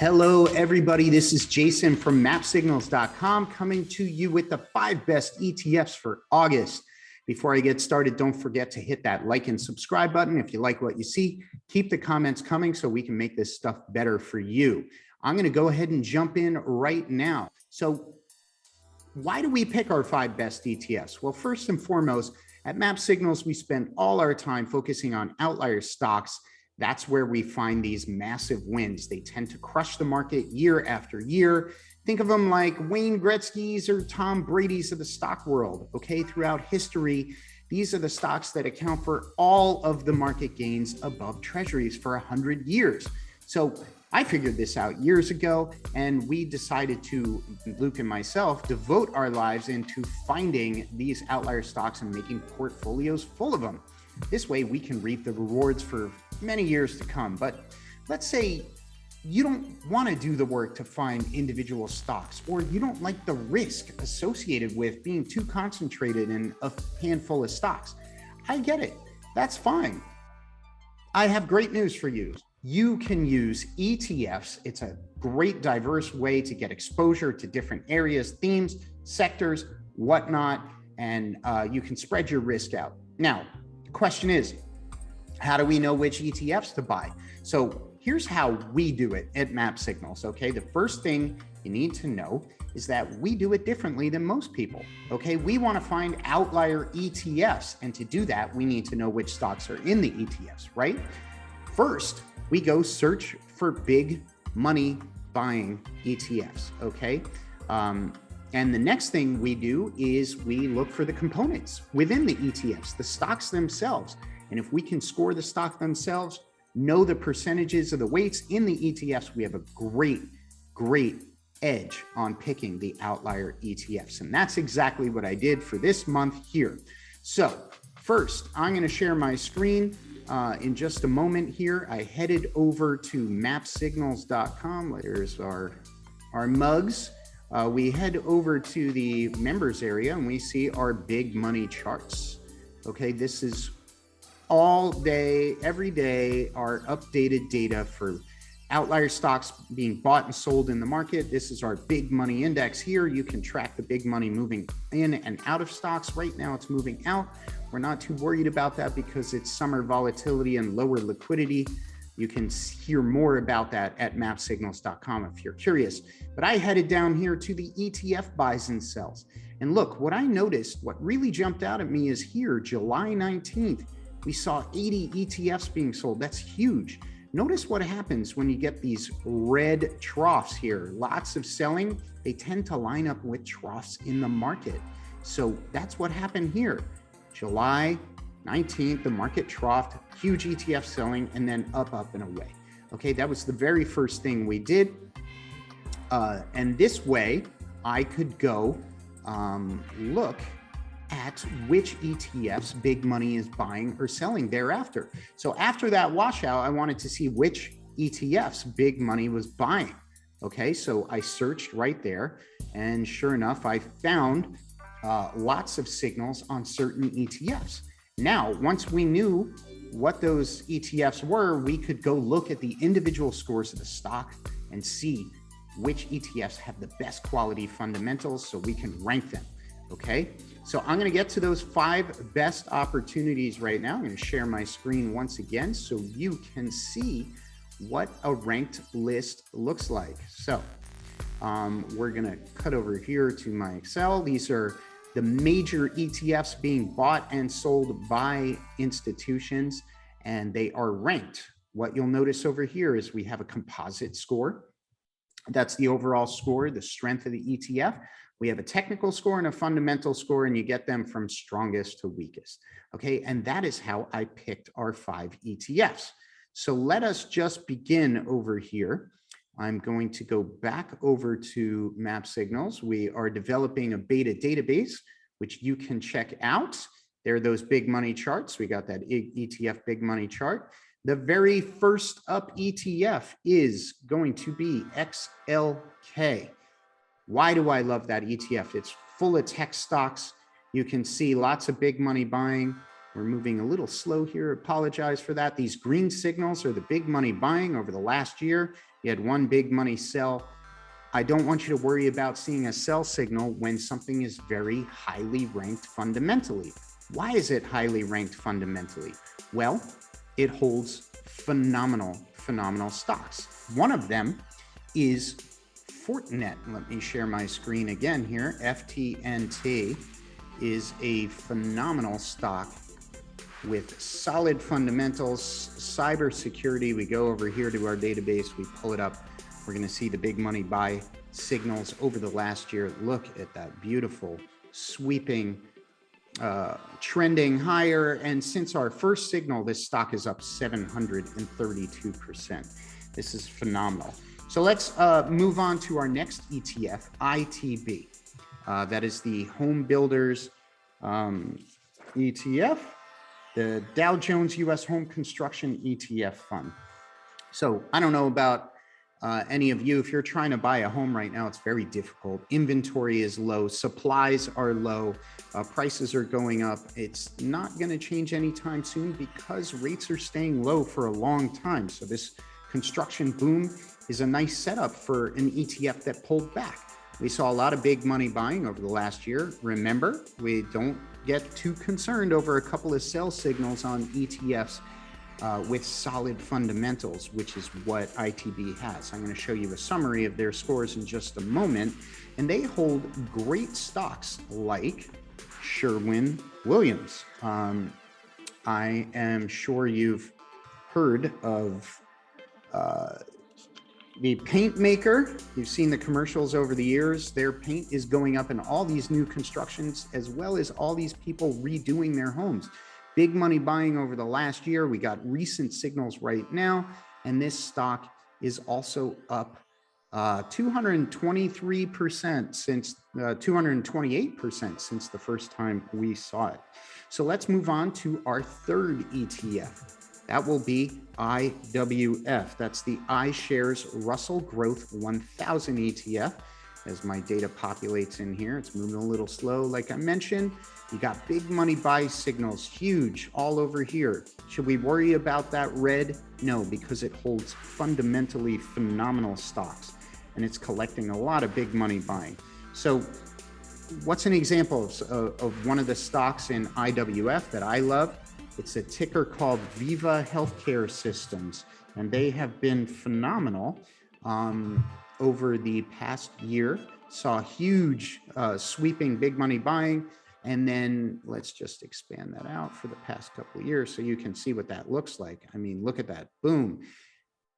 Hello, everybody. This is Jason from MAPsignals.com coming to you with the 5 best ETFs for August. Before I get started, don't forget to hit that like and subscribe button if you like what you see. Keep the comments coming so we can make this stuff better for you. I'm going to go ahead and jump in right now. So why do we pick our 5 best ETFs? Well, first and foremost, at MAPsignals, we spend all our time focusing on outlier stocks. That's where we find these massive wins. They tend to crush the market year after year. Think of them like Wayne Gretzky's or Tom Brady's of the stock world, okay? Throughout history, these are the stocks that account for all of the market gains above treasuries for 100 years. So I figured this out years ago, and we decided to, Luke and myself, devote our lives into finding these outlier stocks and making portfolios full of them. This way we can reap the rewards for many years to come. But let's say you don't want to do the work to find individual stocks, or you don't like the risk associated with being too concentrated in a handful of stocks. I get it. That's fine. I have great news for you. You can use ETFs. It's a great diverse way to get exposure to different areas, themes, sectors, whatnot, and you can spread your risk out. Now, the question is, how do we know which ETFs to buy? So here's how we do it at MAPsignals, okay? The first thing you need to know is that we do it differently than most people, okay? We want to find outlier ETFs, and to do that, we need to know which stocks are in the ETFs, right? First, we go search for big money buying ETFs, okay? And the next thing we do is we look for the components within the ETFs, the stocks themselves. And if we can score the stock themselves, know the percentages of the weights in the ETFs, we have a great edge on picking the outlier ETFs. And that's exactly what I did for this month here. So first, I'm going to share my screen in just a moment here. I headed over to MAPsignals.com. There's our mugs. We head over to the members area and we see our big money charts. Okay, this is all day, every day, our updated data for outlier stocks being bought and sold in the market. This is our big money index here. You can track the big money moving in and out of stocks. Right now it's moving out. We're not too worried about that because it's summer volatility and lower liquidity. You can hear more about that at MAPsignals.com if you're curious. But I headed down here to the ETF buys and sells. And look, what I noticed, what really jumped out at me is here, July 19th, we saw 80 ETFs being sold. That's huge. Notice what happens when you get these red troughs here. Lots of selling. They tend to line up with troughs in the market. So that's what happened here. July 19th, the market troughed, huge ETF selling, and then up and away. Okay, that was the very first thing we did. And this way, I could go look at which ETFs big money is buying or selling thereafter. So after that washout, I wanted to see which ETFs big money was buying. Okay, so I searched right there, and sure enough, I found lots of signals on certain ETFs. Now, once we knew what those ETFs were, we could go look at the individual scores of the stock and see which ETFs have the best quality fundamentals so we can rank them, okay? So I'm gonna get to those 5 best opportunities right now. I'm gonna share my screen once again so you can see what a ranked list looks like. So we're gonna cut over here to my Excel. These are the major ETFs being bought and sold by institutions, and they are ranked. What you'll notice over here is we have a composite score. That's the overall score, the strength of the ETF. We have a technical score and a fundamental score, and you get them from strongest to weakest. Okay, and that is how I picked our 5 ETFs. So let us just begin over here. I'm going to go back over to MAPsignals. We are developing a beta database, which you can check out. There are those big money charts. We got that ETF big money chart. The very first up ETF is going to be XLK. Why do I love that ETF? It's full of tech stocks. You can see lots of big money buying. We're moving a little slow here. Apologize for that. These green signals are the big money buying over the last year. You had one big money sell. I don't want you to worry about seeing a sell signal when something is very highly ranked fundamentally. Why is it highly ranked fundamentally? Well, it holds phenomenal stocks. One of them is Fortinet. Let me share my screen again here. FTNT is a phenomenal stock with solid fundamentals, cybersecurity. We go over here to our database, we pull it up. We're going to see the big money buy signals over the last year. Look at that beautiful sweeping trending higher. And since our first signal, this stock is up 732%. This is phenomenal. So let's move on to our next ETF, ITB. That is the Home Builders ETF, the Dow Jones US Home Construction ETF Fund. So I don't know about any of you, if you're trying to buy a home right now, it's very difficult. Inventory is low, supplies are low, prices are going up. It's not going to change anytime soon because rates are staying low for a long time. So this construction boom is a nice setup for an ETF that pulled back. We saw a lot of big money buying over the last year. Remember, we don't get too concerned over a couple of sell signals on ETFs with solid fundamentals, which is what ITB has. I'm going to show you a summary of their scores in just a moment. And they hold great stocks like Sherwin-Williams. I am sure you've heard of the paint maker. You've seen the commercials over the years. Their paint is going up in all these new constructions, as well as all these people redoing their homes. Big money buying over the last year. We got recent signals right now, and this stock is also up 223% since 228% since the first time we saw it. So let's move on to our third ETF. That will be IWF. That's the iShares Russell Growth 1000 ETF. As my data populates in here, it's moving a little slow. Like I mentioned, you got big money buy signals, huge all over here. Should we worry about that red? No, because it holds fundamentally phenomenal stocks and it's collecting a lot of big money buying. So what's an example of one of the stocks in IWF that I love? It's a ticker called Veeva Systems, and they have been phenomenal over the past year. Saw huge sweeping big money buying, and then let's just expand that out for the past couple of years so you can see what that looks like. I mean, look at that, boom.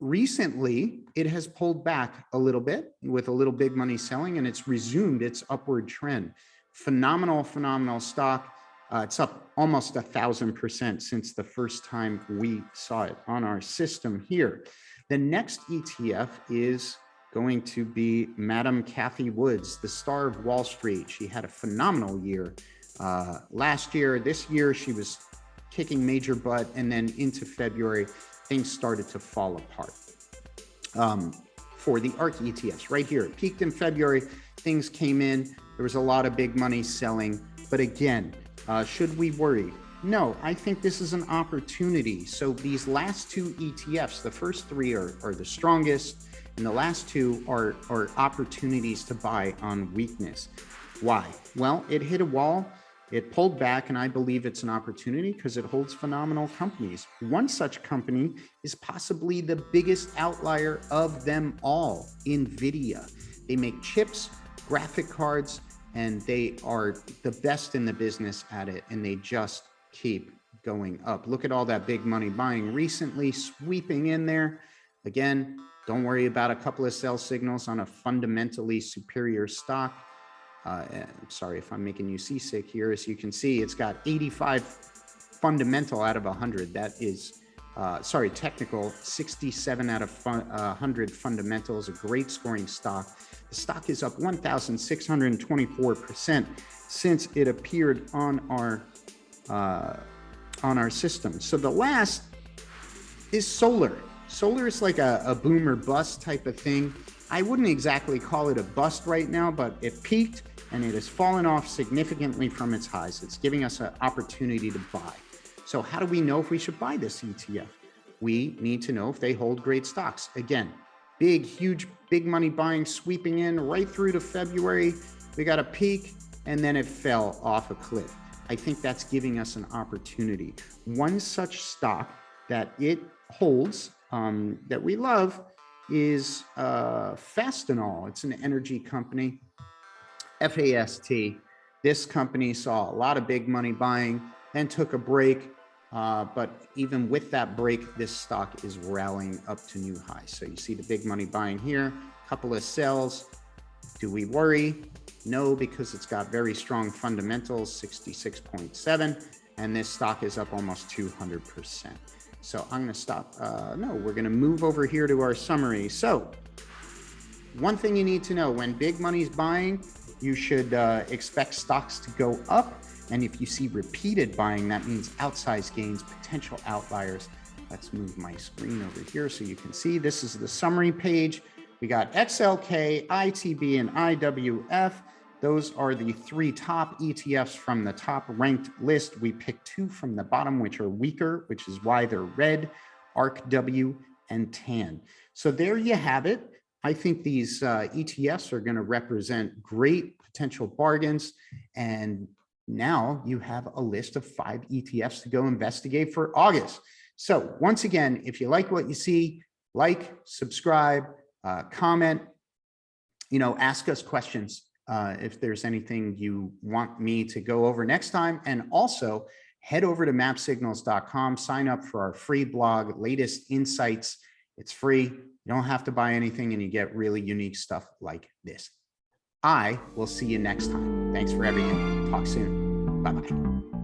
Recently, it has pulled back a little bit with a little big money selling, and it's resumed its upward trend. Phenomenal stock. It's up almost 1,000% since the first time we saw it on our system here. The next ETF is going to be Madam Cathie Woods, the star of Wall Street. She had a phenomenal year last year. This year, she was kicking major butt, and then into February, things started to fall apart. For the ARK ETFs, right here, it peaked in February, things came in, there was a lot of big money selling, but again, should we worry? No, I think this is an opportunity. So these last two ETFs, the first three are the strongest, and the last two are opportunities to buy on weakness. Why? Well, it hit a wall, it pulled back, and I believe it's an opportunity because it holds phenomenal companies. One such company is possibly the biggest outlier of them all, Nvidia. They make chips, graphic cards, and they are the best in the business at it, and they just keep going up. Look at all that big money buying recently, sweeping in there. Again, don't worry about a couple of sell signals on a fundamentally superior stock. I'm sorry if I'm making you seasick here. As you can see, it's got 85 fundamental out of 100. That is, technical, 67 out of 100 fundamentals, a great scoring stock. The stock is up 1,624% since it appeared on our system. So the last is solar. Solar is like a boom or bust type of thing. I wouldn't exactly call it a bust right now, but it peaked and it has fallen off significantly from its highs. It's giving us an opportunity to buy. So how do we know if we should buy this ETF? We need to know if they hold great stocks. Again, big, huge, big money buying sweeping in right through to February. We got a peak and then it fell off a cliff. I think that's giving us an opportunity. One such stock that it holds that we love is Fastenal. It's an energy company, FAST. This company saw a lot of big money buying and took a break. But even with that break, this stock is rallying up to new highs. So you see the big money buying here, a couple of sells. Do we worry? No, because it's got very strong fundamentals, 66.7, and this stock is up almost 200%. So I'm going to stop. No, we're going to move over here to our summary. So one thing you need to know, when big money's buying, you should expect stocks to go up. And if you see repeated buying, that means outsized gains, potential outliers. Let's move my screen over here so you can see. This is the summary page. We got XLK, ITB, and IWF. Those are the 3 top ETFs from the top ranked list. We picked 2 from the bottom, which are weaker, which is why they're red, ARKW, and TAN. So there you have it. I think these ETFs are going to represent great potential bargains. And now you have a list of 5 ETFs to go investigate for August. So once again, if you like what you see, like, subscribe, comment, ask us questions if there's anything you want me to go over next time. And also head over to MAPsignals.com, sign up for our free blog, latest insights. It's free. You don't have to buy anything and you get really unique stuff like this. I will see you next time. Thanks for everything. Talk soon. Bye-bye.